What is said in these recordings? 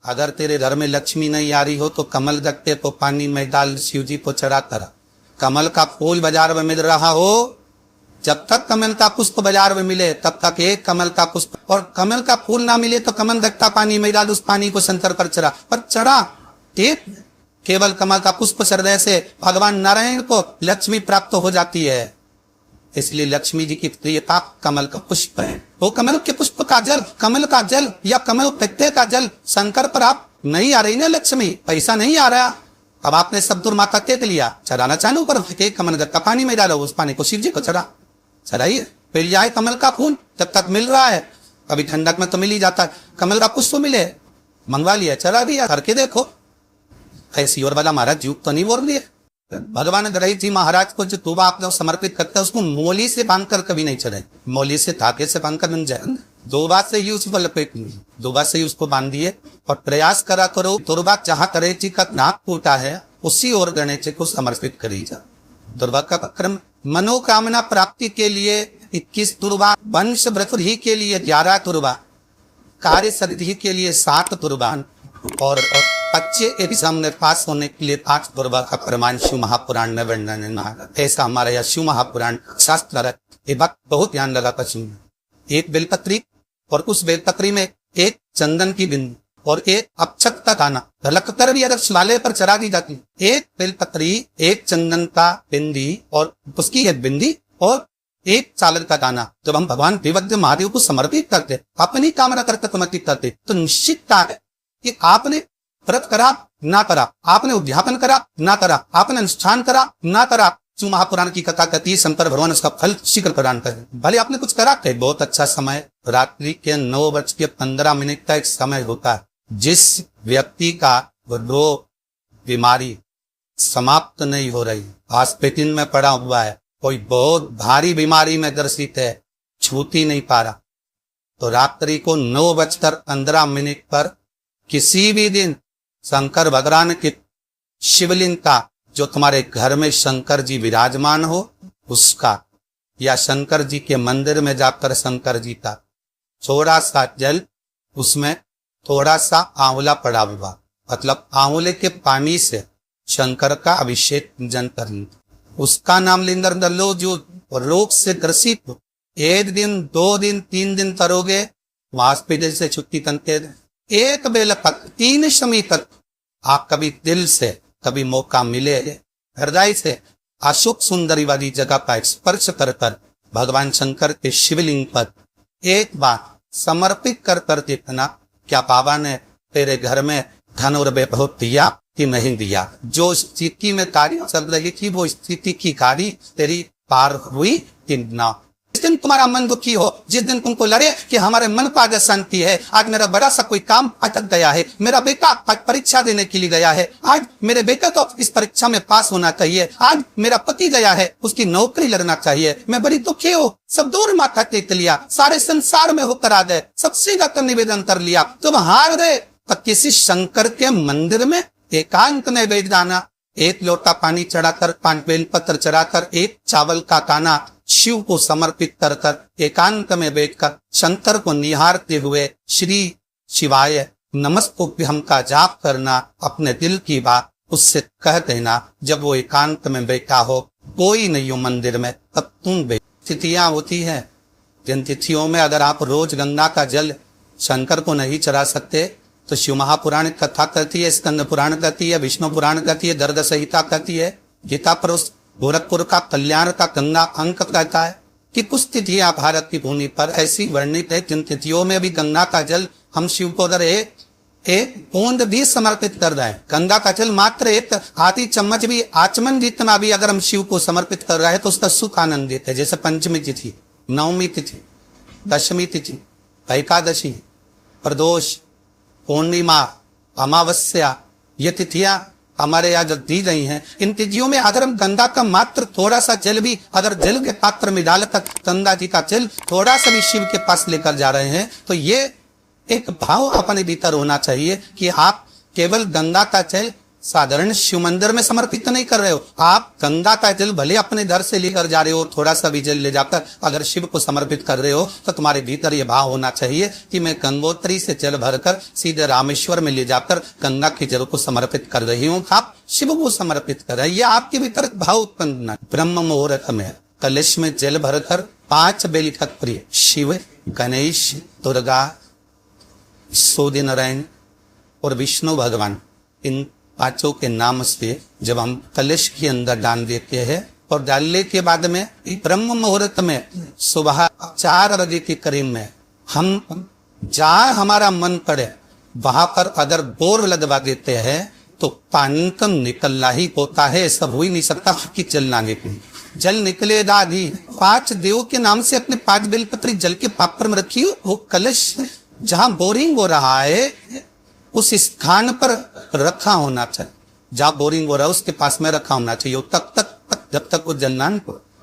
अगर तेरे घर में लक्ष्मी नहीं आ रही हो तो कमल रखते तो पानी में डाल शिव जी को चढ़ाता रहा। कमल का फूल बाजार में मिल रहा हो, जब तक कमल का पुष्प बाजार में मिले तब तक एक कमल का पुष्प, और कमल का फूल ना मिले तो कमल रखता पानी में डाल, उस पानी को शंकर पर चढ़ा, पर चढ़ा एक केवल कमल का पुष्प चढ़ने से भगवान नारायण को लक्ष्मी प्राप्त हो जाती है। इसलिए लक्ष्मी जी की प्रियता कमल का पुष्प है। वो कमल के पुष्प का जल, कमल का जल या कमल पत्ते का जल शंकर पर आप नहीं आ रही ना लक्ष्मी, पैसा नहीं आ रहा, अब आपने सब दुर्माता टेक लिया, चढ़ाना चालू पर कमल का पानी में डालो, उस पानी को शिव जी को चढ़ाइए। फिर जाए कमल का फूल, जब तक मिल रहा है, कभी ठंडक में तो मिल ही जाता है, कमल का पुष्प मिले मंगवा लिया, चढ़ा दिया, करके देखो ऐसी। और वाला महाराज जीव तो नहीं बोल दिए। भगवान रही जी महाराज को जो तुबा आप लोग समर्पित करते हैं उसको मोली से बांधकर कभी नहीं चढ़ाए, मोली से धागे से बांधकर बन जाए, दो बात से ही उसको लपेट लीजिए, दो बात से ही उसको बांध दिए और प्रयास करा करो तुरबा जहां गणेश जी का नाक टूटा है उसी और गणेश जी को समर्पित करी जा। दुर्वा का क्रम मनोकामना प्राप्ति के लिए 21 तुरबा, वंश वृद्धि के लिए 11 तुरबा, कार्य सिद्धि के लिए 7 तुरबा और बच्चे एग्जाम में पास होने के लिए 5 तुरबा का प्रमाण शिव महापुराण में वर्णन है। ऐसा हमारा यह शिव महापुराण शास्त्र है। ये बात बहुत ध्यान लगा पश्चिम, एक बेलपत्री और उस बेलपत्री में एक चंदन की बिंदी और एक अक्षत का दाना रखकर भी अगर शिवालय पर चढ़ा दी जाती, एक बेलपत्री, एक चंदन का बिंदी और उसकी एक बिंदी और एक चावल का दाना, जब हम भगवान देवज्ञ महादेव को समर्पित करते, अपनी कामना करके समर्पित करते, तो निश्चितता है कि आपने व्रत करा ना करा, आपने उद्यापन करा ना करा, आपने अनुष्ठान करा ना करा, शिव महापुराण की कथा कहती है शंकर भगवान उसका फल शीघ्र प्रदान करे। भले आपने कुछ करा है, बहुत अच्छा समय रात्रि के 9:15 का एक समय होता है, जिस व्यक्ति का वो बीमारी समाप्त नहीं हो रही, हॉस्पिटल में पड़ा हुआ है, कोई बहुत भारी बीमारी में ग्रसित है, छूट ही नहीं पा रहा, तो रात्रि को 9:15 पर किसी भी दिन शंकर भगवान के शिवलिंग का, जो तुम्हारे घर में शंकर जी विराजमान हो उसका, या शंकर जी के मंदिर में जाकर शंकर जी का थोड़ा सा जल, उसमें थोड़ा सा आंवला पड़ा हुआ, मतलब आंवले के पानी से शंकर का अभिषेक पूजन कर लो, उसका नाम लेंदर लो। जो रोग से ग्रसित हो, 1 दिन 2 दिन 3 दिन करोगे, हॉस्पिटल से छुट्टी करके एक बेल तक 3 समय तक आप कभी दिल से कभी मौका मिले हृदय से अशोक सुंदरी वाली जगह का स्पर्श कर कर भगवान शंकर के शिवलिंग पर एक बार समर्पित कर कर देखना, क्या बाबा ने तेरे घर में धन और वैभव दिया कि नहीं दिया। जो स्थिति में कार्य चल रही थी वो स्थिति की गाड़ी तेरी पार हुई कि ना। जिस दिन तुम्हारा मन दुखी हो, जिस दिन तुमको लगे कि हमारे मन पर आज शांति है, आज मेरा बड़ा सा कोई काम अटक गया है, मेरा बेटा आज परीक्षा देने के लिए गया है, आज मेरे बेटे को इस परीक्षा में पास होना चाहिए, आज मेरा पति गया है उसकी नौकरी लगना चाहिए, मैं बड़ी दुखी हूँ, सब दूर माथा टेक लिया, सारे संसार में होकर आ गए, सबसे जाकर निवेदन कर लिया, तुम हार गए, तो किसी शंकर के मंदिर में एकांत में बैठ जाना, 1 लोटा पानी चढ़ाकर, 5 बेलपत्र चढ़ाकर, 1 चावल का दाना शिव को समर्पित कर कर एकांत में बैठकर शंकर को निहारते हुए श्री शिवाय नमस्तुभ्यं का जाप करना, अपने दिल की बात उससे कह देना। जब वो एकांत में बैठा हो, कोई नहीं हो मंदिर में, तब तुम बैठ। तिथियां होती है, जिन तिथियों में अगर आप रोज गंगा का जल शंकर को नहीं चढ़ा सकते तो शिव महापुराण कथा कहती है, स्कंद पुराण कहती है, विष्णु पुराण कहती है, दर्द संहिता कहती है, गीता पर गोरखपुर का कल्याण का गंगा अंक कहता है कि कुछ तिथियां भारत की भूमि पर ऐसी वर्णित है जिन तिथियों में भी गंगा का जल हम शिव को अगर एक बूंद भी समर्पित कर रहे हैं, गंगा का जल मात्र एक आधी चम्मच भी, आचमन जितना भी अगर हम शिव को समर्पित कर रहे हैं तो उसका सुख आनंदित है। जैसे पंचमी तिथि, नवमी तिथि, दशमी तिथि, एकादशी, प्रदोष, पूर्णिमा, अमावस्या, ये तिथियां हमारे यहाँ जो दी गई हैं, इन तिथियों में अगर हम गंगा का मात्र थोड़ा सा जल भी अगर जल के पात्र में डालकर गंगा जी का जल थोड़ा सा भी शिव के पास लेकर जा रहे हैं, तो ये एक भाव अपने भीतर होना चाहिए कि आप केवल गंगा का जल साधारण शिव मंदिर में समर्पित नहीं कर रहे हो। आप गंगा का जल भले अपने घर से लेकर जा रहे हो, थोड़ा सा भी जल ले जाकर अगर शिव को समर्पित कर रहे हो तो तुम्हारे भीतर ये भाव होना चाहिए कि मैं गंगोत्री से जल भरकर सीधे रामेश्वर में ले जाकर गंगा के जल को समर्पित कर रही हूँ। आप शिव को समर्पित कर रहे हैं, ये आपके भीतर भाव उत्पन्न होना। ब्रह्म मुहूर्त में कलश में जल भरकर 5 बेल का प्रिय शिव, गणेश, दुर्गा, सूर्य नारायण और विष्णु भगवान, इन 5 के नाम से जब हम कलश के अंदर डाल देते हैं और डालने के बाद में ब्रह्म मुहूर्त में सुबह 4 बजे के करीब में हम जहाँ हमारा मन करे वहां पर अगर बोर लगवा देते हैं तो पानी तो निकलना ही होता है, सब हो ही नहीं सकता कि जल ना निकले। जल निकलेगा ही। 5 देव के नाम से अपने 5 बेलपत्री जल के पात्र में रखी। वो कलश जहां बोरिंग हो रहा है उस स्थान पर रखा होना चाहिए, जहां बोरिंग हो रहा है उसके पास में रखा होना चाहिए तब तक जब तक वो जलना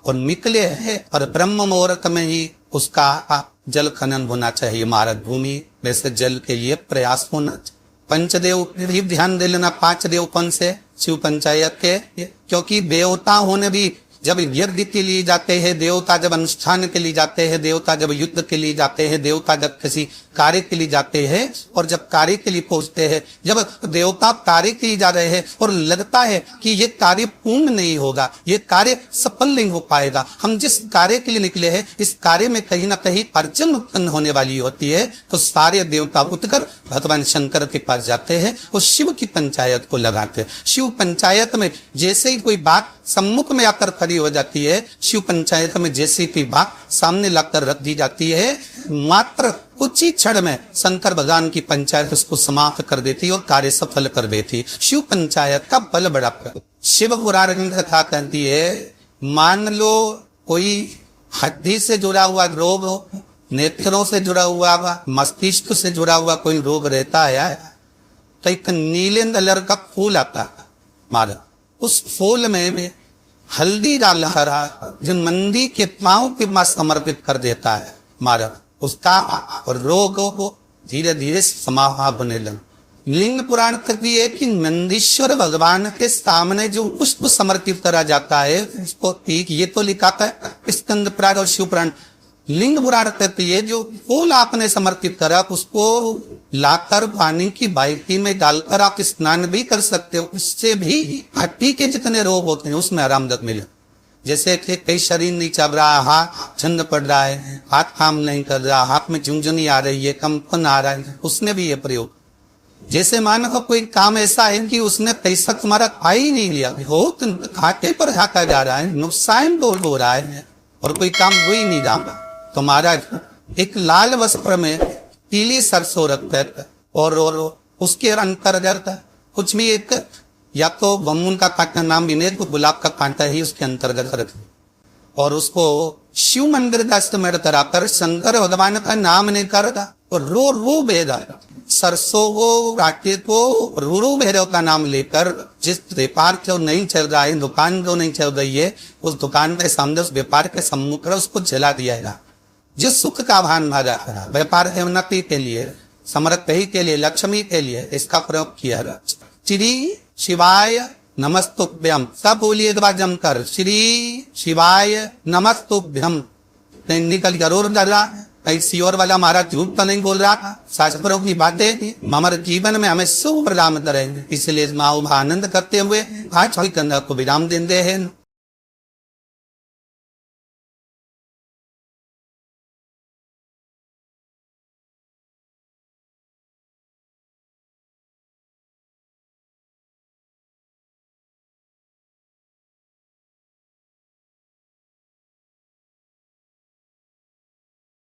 और निकले है। और ब्रह्म मुहूर्त में ही उसका जल खनन होना चाहिए। मार्ग भूमि वैसे जल के लिए प्रयास होना चाहिए। पंचदेव भी ध्यान दे लेना। 5 देव कौन से? शिव पंचायत के, क्योंकि देवता होने भी जब यज्ञ के लिए जाते हैं, देवता जब अनुष्ठान के लिए जाते हैं, देवता जब युद्ध के लिए जाते हैं, देवता जब किसी कार्य के लिए जाते हैं और जब कार्य के लिए पहुंचते हैं, जब देवता कार्य के लिए जा रहे हैं और लगता है कि ये कार्य पूर्ण नहीं होगा, ये कार्य सफल नहीं हो पाएगा, हम जिस कार्य के लिए निकले हैं इस कार्य में कहीं ना कहीं अड़चन उत्पन्न होने वाली होती है, तो सारे देवता उठकर भगवान शंकर के पास जाते हैं और शिव की पंचायत को लगाते हैं। शिव पंचायत में जैसे ही कोई बात सम्मुख में आकर खड़ी हो जाती है, शिव पंचायत में जैसे कोई बात सामने लाकर रख दी जाती है, मात्र कुछ ही क्षण में शंकर भगवान की पंचायत उसको समाप्त कर देती और कार्य सफल कर देती। शिव पंचायत का बल बड़ा। शिव पुराण कथा कहती है, मान लो कोई हड्डी से जुड़ा हुआ रोग हो, नेत्रों से जुड़ा हुआ, मस्तिष्क से जुड़ा हुआ कोई रोग रहता है, तो एक नीले कलर का फूल आता है मारा, उस फूल में हल्दी डाल हरा जो मंदी के पांव के पास समर्पित कर देता है मारा, उसका रोग को धीरे धीरे समाप्त होने लगा। लिंग पुराण तक भी है कि नंदीश्वर भगवान के सामने जो पुष्प समर्पित करा जाता है उसको ठीक ये तो लिखा था स्कंद पुराण और शिव पुराण। लिंग पुराण कहती है जो फूल आपने समर्पित करा उसको लाकर पानी की बाल्टी में डालकर आप स्नान भी कर सकते हो, उससे भी हड्डी के जितने रोग होते हैं उसमें आरामदायक मिले। जैसे कि कई शरीर नहीं चल रहा, हाथ ठंड पड़ रहा है, हाथ काम नहीं कर रहा, हाथ में झुंझुनी आ रही है, कंपन आ रहा है, उसने भी ये प्रयोग। जैसे मानो कोई काम ऐसा है कि उसने पैसा तुम्हारा खा ही नहीं लिया हो, तो खाते पर खाता जा रहा है, नुकसान हो रहा है और कोई काम हो ही नहीं रहा, तो महाराज एक लाल वस्त्र में पीली सरसों रखकर और उसके अंतर्गत कुछ भी एक या तो बम्बून का कांटा नाम भी नहीं तो गुलाब का कांटा ही उसके अंतर्गत रख और उसको शिव मंदिर दस्त में कराकर शंकर भगवान का नाम नहीं करता और रो भेदा सरसों को राटे को रू भैरव का नाम लेकर जिस व्यापार जो नहीं चल रहा है, दुकान जो नहीं चल रही है, उस दुकान के सामने उस व्यापार के सम्मुख उसको जला दिया जाएगा। जिस सुख का भान भाजा करा व्यापार के उन्नति के लिए, समृद्धि के लिए, लक्ष्मी के लिए इसका प्रयोग किया। श्री शिवाय नमस्तुभ्यम, सब बोलिए दबा जमकर, श्री शिवाय नमस्तुभ्यम। निकल जरूर डरा ऐसी और वाला हमारा झूठ तो नहीं बोल रहा था, शास्त्रों की बातें थी, हमारे जीवन में हमें शुभ प्रदान करेंगे। इसलिए माँ आनंद करते हुए आज को विराम देते हैं।